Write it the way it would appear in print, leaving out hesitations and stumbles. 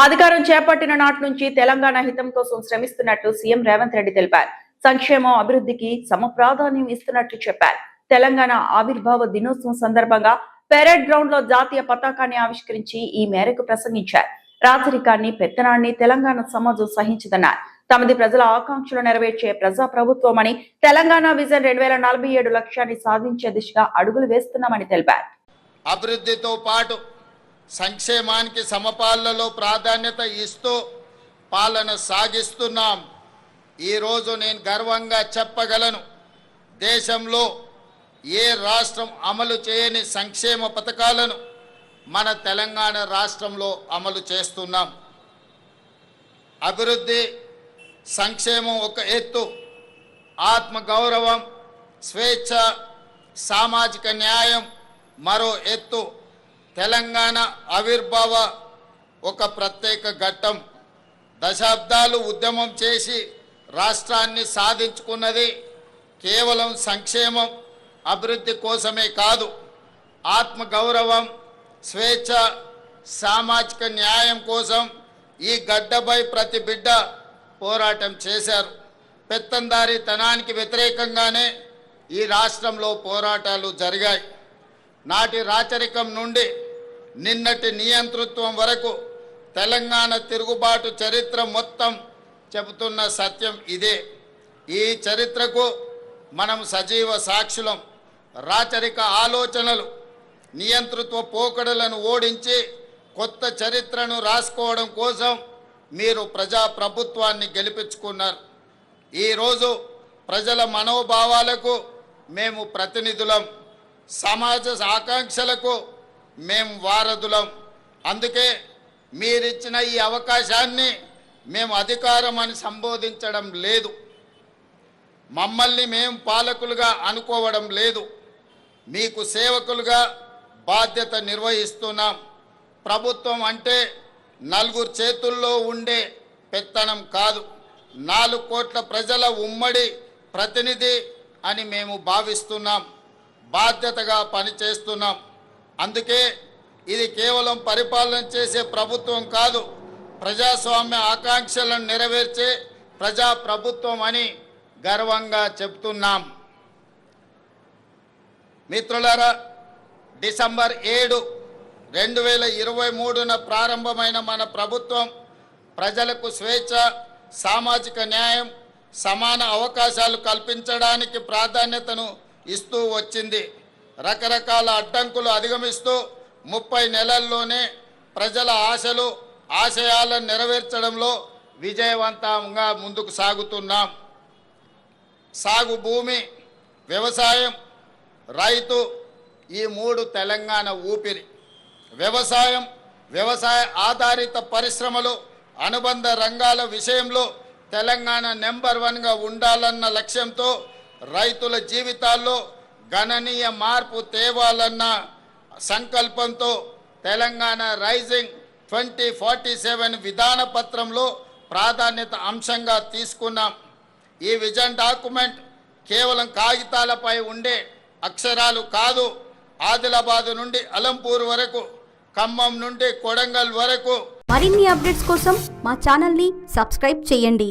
అధికారం చేపట్టిన నాటి నుంచి తెలంగాణ హితం కోసం శ్రమిస్తున్నట్లు సీఎం రేవంత్ రెడ్డి తెలిపారు. సంక్షేమం అభివృద్ధికి సమప్రాధాన్యం ఇస్తున్నట్లు చెప్పారు. తెలంగాణ ఆవిర్భావ దినోత్సవం సందర్భంగా పెరేడ్ గ్రౌండ్ లో జాతీయ పతాకాన్ని ఆవిష్కరించి ఈ మేరకు ప్రసంగించారు. రాజరికాన్ని పెత్తనాన్ని తెలంగాణ సమాజం సహించదన్నారు. తమది ప్రజల ఆకాంక్షలు నెరవేర్చే ప్రజా ప్రభుత్వం అని, తెలంగాణ విజన్ 2047 లక్ష్యాన్ని సాధించే దిశగా అడుగులు వేస్తున్నామని తెలిపారు. అభివృద్ధితో పాటు సంక్షేమానికి సమపాలనలో ప్రాధాన్యత ఇస్తూ పాలన సాగిస్తున్నాం. ఈరోజు నేను గర్వంగా చెప్పగలను, దేశంలో ఏ రాష్ట్రం అమలు చేయని సంక్షేమ పథకాలను మన తెలంగాణ రాష్ట్రంలో అమలు చేస్తున్నాం. అభివృద్ధి సంక్షేమం ఒక ఎత్తు, ఆత్మగౌరవం, స్వేచ్ఛ, సామాజిక న్యాయం మరో ఎత్తు. తెలంగాణ ఆవిర్భావ ఒక ప్రత్యేక ఘట్టం. దశాబ్దాలు ఉద్యమం చేసి రాష్ట్రాన్ని సాధించుకున్నది కేవలం సంక్షేమం అభివృద్ధి కోసమే కాదు, ఆత్మగౌరవం, స్వేచ్ఛ, సామాజిక న్యాయం కోసం ఈ గడ్డపై ప్రతి బిడ్డ పోరాటం చేశారు. పెత్తందారీతనానికి వ్యతిరేకంగానే ఈ రాష్ట్రంలో పోరాటాలు జరిగాయి. నాటి రాచరికం నుండి నిన్నటి నియంతృత్వం వరకు తెలంగాణ తిరుగుబాటు చరిత్ర మొత్తం చెబుతున్న సత్యం ఇదే. ఈ చరిత్రకు మనం సజీవ సాక్షులం. రాచరిక ఆలోచనలు, నియంతృత్వ పోకడలను ఓడించి కొత్త చరిత్రను రాసుకోవడం కోసం మీరు ప్రజాప్రభుత్వాన్ని గెలిపించుకున్నారు. ఈరోజు ప్రజల మనోభావాలకు మేము ప్రతినిధులం, సమాజ ఆకాంక్షలకు మేము వారధులం. అందుకే మీరిచ్చిన ఈ అవకాశాన్ని మేము అధికారం అని సంబోధించడం లేదు, మమ్మల్ని మేము పాలకులుగా అనుకోవడం లేదు, మీకు సేవకులుగా బాధ్యత నిర్వహిస్తున్నాం. ప్రభుత్వం అంటే నలుగురు చేతుల్లో ఉండే పెత్తనం కాదు, 4 కోట్ల ప్రజల ఉమ్మడి ప్రతినిధి అని మేము భావిస్తున్నాం. బాధ్యతగా పనిచేస్తున్నాం. అందుకే ఇది కేవలం పరిపాలన చేసే ప్రభుత్వం కాదు, ప్రజాస్వామ్య ఆకాంక్షలను నెరవేర్చే ప్రజాప్రభుత్వం అని గర్వంగా చెప్తున్నాం. మిత్రులారా, డిసెంబర్ 7, 2023న ప్రారంభమైన మన ప్రభుత్వం ప్రజలకు స్వేచ్ఛ, సామాజిక న్యాయం, సమాన అవకాశాలు కల్పించడానికి ప్రాధాన్యతను ఇస్తూ వచ్చింది. రకరకాల అడ్డంకులు అధిగమిస్తూ 30 నెలల్లోనే ప్రజల ఆశలు, ఆశయాలను నెరవేర్చడంలో విజయవంతంగా ముందుకు సాగుతున్నాం. సాగు భూమి, వ్యవసాయం, రైతు ఈ 3 తెలంగాణ ఊపిరి. వ్యవసాయ ఆధారిత పరిశ్రమలు, అనుబంధ రంగాల విషయంలో తెలంగాణ నెంబర్ 1గా ఉండాలన్న లక్ష్యంతో, రైతుల జీవితాల్లో గణనీయ మార్పు తేవాలన్న సంకల్పంతో తెలంగాణ రైజింగ్ 2047 విధాన పత్రంలో ప్రాధాన్యత అంశంగా తీసుకున్నాం. ఈ విజన్ డాక్యుమెంట్ కేవలం కాగితాలపై ఉండే అక్షరాలు కాదు, ఆదిలాబాద్ నుండి అలంపూర్ వరకు, ఖమ్మం నుండి కొడంగల్ వరకు మరిన్ని అప్డేట్స్ కోసం మా ఛానల్ని సబ్స్క్రైబ్ చేయండి.